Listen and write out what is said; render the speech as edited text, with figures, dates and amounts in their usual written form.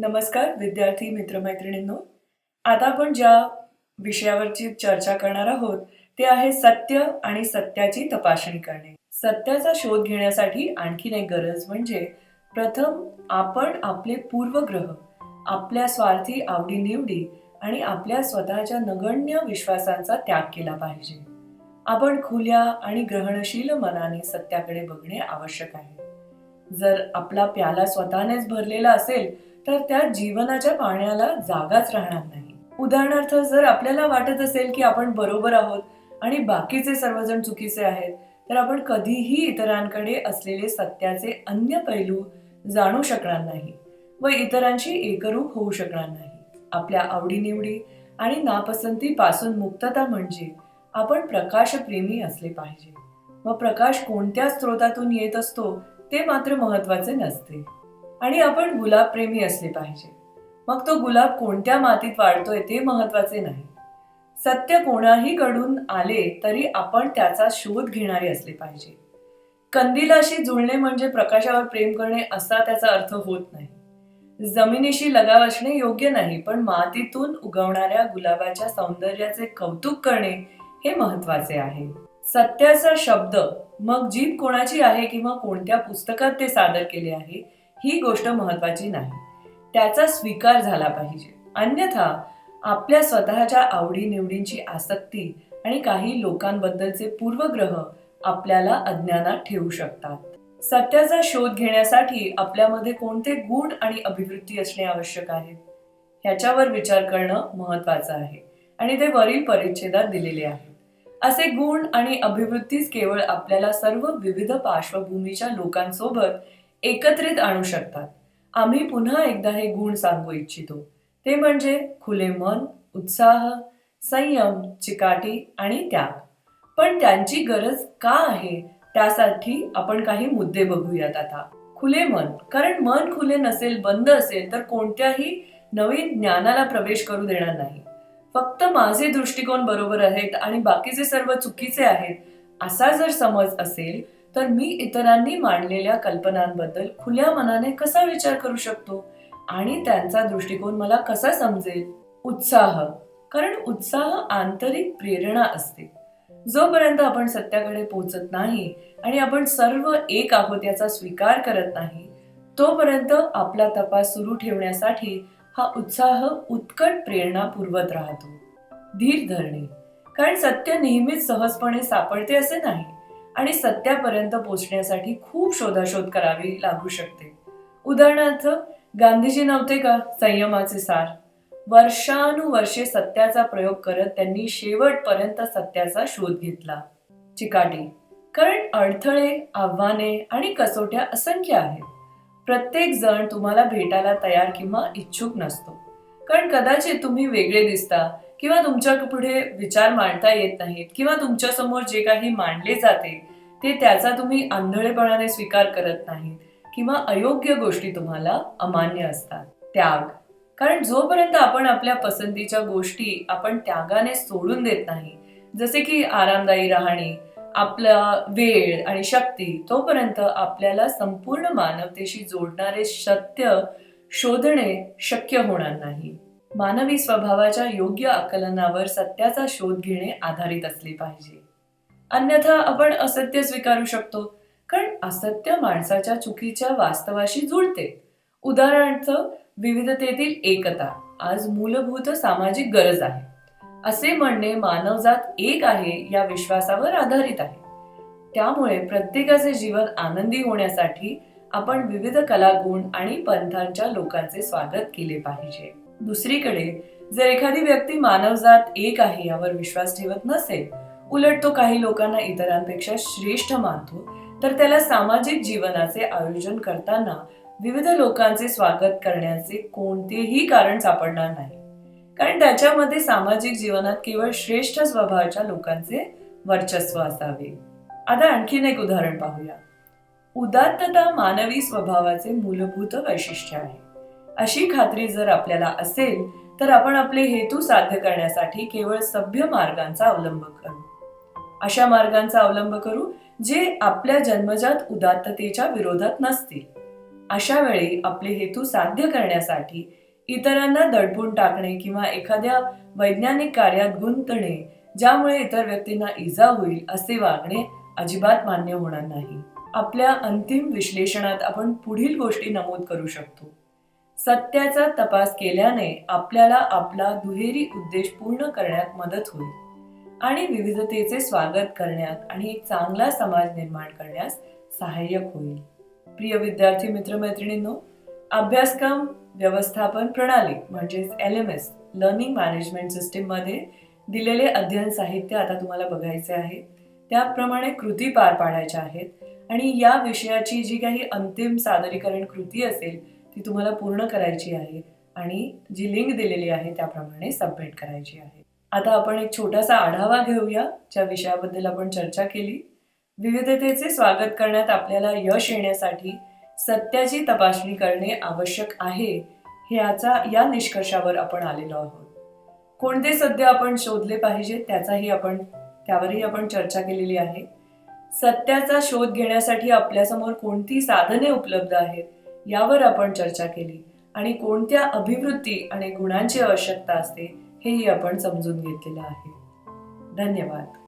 नमस्कार विद्यार्थी मित्रमैत्रिणींनो. आता आपण ज्या विषयावरची चर्चा करणार आहोत ते आहे सत्य आणि सत्याची तपासणी करणे. सत्याचा शोध घेण्यासाठी आणखीन एक गरज म्हणजे प्रथम आपण आपले पूर्वग्रह, आपल्या स्वार्थी आवडीनिवडी आणि आपल्या स्वतःच्या नगण्य विश्वासांचा त्याग केला पाहिजे. आपण खुल्या आणि ग्रहणशील मनाने सत्याकडे बघणे आवश्यक आहे. जर आपला प्याला स्वतःनेच भरलेला असेल तर त्या जीवनाच्या पाण्याला जागाच राहणार नाही. उदाहरणार्थ, जर आपल्याला वाटत असेल की आपण बरोबर आहोत आणि बाकीचे सर्वजण चुकीचे आहेत, तर आपण कधीही इतरांकडे असलेले सत्याचे अन्य पैलू जाणू शकणार नाही व इतरांशी एकरूप होऊ शकणार नाही. आपल्या आवडीनिवडी आणि नापसंतीपासून मुक्तता म्हणजे आपण प्रकाशप्रेमी असले पाहिजे व प्रकाश कोणत्या स्रोतातून येत असतो ते मात्र महत्वाचे नसते. आणि आपण गुलाब प्रेमी असले पाहिजे, मग तो गुलाब कोणत्या मातीत वाढतोय ते महत्वाचे नाही. सत्य कोणाही कडून आले तरी आपण त्याचा शोध घेणारे असले पाहिजे. कंदिलाशी जुळणे म्हणजे प्रकाशावर प्रेम करणे असा त्याचा अर्थ होत नाही. जमिनीशी लगाव असणे योग्य नाही, पण मातीतून उगवणाऱ्या गुलाबाच्या सौंदर्याचे कौतुक करणे हे महत्वाचे आहे. सत्याचा शब्द, मग जीभ कोणाची आहे किंवा कोणत्या पुस्तकात ते सादर केले आहे ही गोष्ट महत्वाची नाही, त्याचा स्वीकार झाला पाहिजे. अन्यथा आपल्या स्वतःच्या आवडीनिवडींची आसक्ती आणि काही लोकांबद्दलचे पूर्वग्रह आपल्याला अज्ञानात ठेवू शकतात. सत्याचा शोध घेण्यासाठी आपल्यामध्ये कोणते गुण आणि अभिवृत्ती असणे आवश्यक आहे ह्याच्यावर विचार करणं महत्वाचं आहे आणि ते वरील परिच्छेदात दिलेले आहे. असे गुण आणि अभिवृत्तीच केवळ आपल्याला सर्व विविध पार्श्वभूमीच्या लोकांसोबत एकत्रित आणू शकतात. आम्ही पुन्हा एकदा हे गुण सांगू इच्छितो, ते म्हणजे खुले मन, उत्साह, संयम, चिकाटी आणि त्याग. पण त्यांची गरज का आहे त्यासाठी आपण काही मुद्दे बघूयात आता. खुले मन, कारण मन खुले नसेल, बंद असेल तर कोणत्याही नवीन ज्ञानाला प्रवेश करू देणार नाही. फक्त माझे दृष्टिकोन बरोबर आहेत आणि बाकीचे सर्व चुकीचे आहेत असा जर समज असेल तर मी इतरांनी मांडलेल्या कल्पनांबद्दल खुल्या मनाने कसा विचार करू शकतो आणि त्यांचा दृष्टिकोन मला कसा समजेल. उत्साह, कारण उत्साह आंतरिक प्रेरणा असते. जोपर्यंत आपण सत्याकडे पोहोचत नाही आणि आपण सर्व एक आहोत याचा स्वीकार करत नाही, तोपर्यंत आपला तपास सुरू ठेवण्यासाठी हा उत्साह उत्कट प्रेरणा पुरवत राहतो. धीर धरणे, कारण सत्य नेहमीच सहजपणे सापडते असे नाही आणि सत्यापर्यंत पोहोचण्यासाठी खूप शोधाशोध करावी लागू शकते. उदाहरणार्थ, गांधीजी नव्हते का संयमाचे सार? वर्षानुवर्षे सत्याचा प्रयोग करत त्यांनी शेवटपर्यंत सत्याचा शोध घेतला. चिकाटी, कारण अडथळे, आव्हाने आणि कसोट्या असंख्य आहेत. प्रत्येक जण तुम्हाला भेटायला तयार किंवा इच्छुक नसतो, कारण कदाचित तुम्ही वेगळे दिसता किंवा तुमच्या पुढे विचार मांडता येत नाहीत किंवा तुमच्या समोर जे काही मांडले जाते ते त्याचा तुम्ही आंधळेपणाने स्वीकार करत नाहीत किंवा अयोग्य गोष्टी तुम्हाला अमान्य असतात. त्याग, कारण जोपर्यंत आपण आपल्या पसंतीच्या गोष्टी आपण त्यागाने सोडून देत नाही, जसे की आरामदायी राहणे, आपला वेळ आणि शक्ती, तोपर्यंत आपल्याला संपूर्ण मानवतेशी जोडणारे सत्य शोधणे शक्य होणार नाही. मानवी स्वभावाच्या योग्य आकलनावर सत्याचा शोध घेणे आधारित असले पाहिजे. अन्यथा आपण असत्य स्वीकारू शकतो, कारण असत्य माणसाच्या चुकीच्या वास्तवाशी जुळते. उदाहरणार्थ, विविधतेतील एकता आज मूलभूत सामाजिक गरज आहे असे म्हणणे मानवजात एक आहे या विश्वासावर आधारित आहे. त्यामुळे प्रत्येकाचे जीवन आनंदी होण्यासाठी आपण विविध कलागुण आणि पंथांच्या लोकांचे स्वागत केले पाहिजे. दुसरीकडे, जर एखादी व्यक्ती मानवजात एक आहे यावर विश्वास ठेवत नसेल, उलट तो काही लोकांना इतरांपेक्षा श्रेष्ठ मानतो, तर त्याला सामाजिक जीवनाचे आयोजन करताना विविध लोकांचे स्वागत करण्याचे कोणतेही कारण सापडणार नाही, कारण त्याच्यामध्ये सामाजिक जीवनात केवळ श्रेष्ठ स्वभावाच्या लोकांचे वर्चस्व असावे. आता आणखीन एक उदाहरण पाहूया. उदात्तता मानवी स्वभावाचे मूलभूत वैशिष्ट्य आहे. अशी खात्री जर आपल्याला असेल तर आपण आपले हेतू साध्य करण्यासाठी केवळ सभ्य मार्गांचा अवलंब करू. अशा मार्गांचा अवलंब करू जे आपल्या जन्मजात उदात्ततेच्या विरोधात नसतील. अशा वेळी आपले हेतू साध्य करण्यासाठी इतरांना दडपून टाकणे किंवा एखाद्या वैज्ञानिक कार्यात गुंतणे ज्यामुळे इतर व्यक्तींना इजा होईल असे वागणे अजिबात मान्य होणार नाही. आपल्या अंतिम विश्लेषणात आपण पुढील गोष्टी नमूद करू शकतो. सत्याचा तपास केल्याने आपल्याला आपला दुहेरी उद्देश पूर्ण करण्यात मदत होईल आणि विविधतेचे स्वागत करण्यात आणि एक चांगला समाज निर्माण करण्यास सहाय्यक होईल. प्रिय विद्यार्थी मित्रमैत्रिणींनो, अभ्यासक्रम व्यवस्थापन प्रणाली म्हणजेच LMS लर्निंग मॅनेजमेंट सिस्टीम मध्ये दिलेले अध्ययन साहित्य आता तुम्हाला बघायचे आहे. त्याप्रमाणे कृती पार पाडायच्या आहेत आणि या विषयाची जी काही अंतिम सादरीकरण कृती असेल ती तुम्हाला पूर्ण करायची आहे आणि जी लिंक दिलेली आहे त्याप्रमाणे सबमिट करायची आहे. आता आपण एक छोटासा आढावा घेऊया ज्या विषयाबद्दल आपण चर्चा केली. विविधतेचे स्वागत करण्यात आपल्याला यश येण्यासाठी सत्याची तपासणी करणे आवश्यक आहे या निष्कर्षावर आपण आलेलो आहोत. कोणते सत्य आपण शोधले पाहिजे त्यावरही आपण चर्चा केलेली आहे. सत्याचा शोध घेण्यासाठी आपल्यासमोर कोणती साधने उपलब्ध आहेत यावर आपण चर्चा केली आणि कोणत्या अभिवृत्ती आणि गुणांची आवश्यकता असते हेही आपण समजून घेतलेलं आहे. धन्यवाद.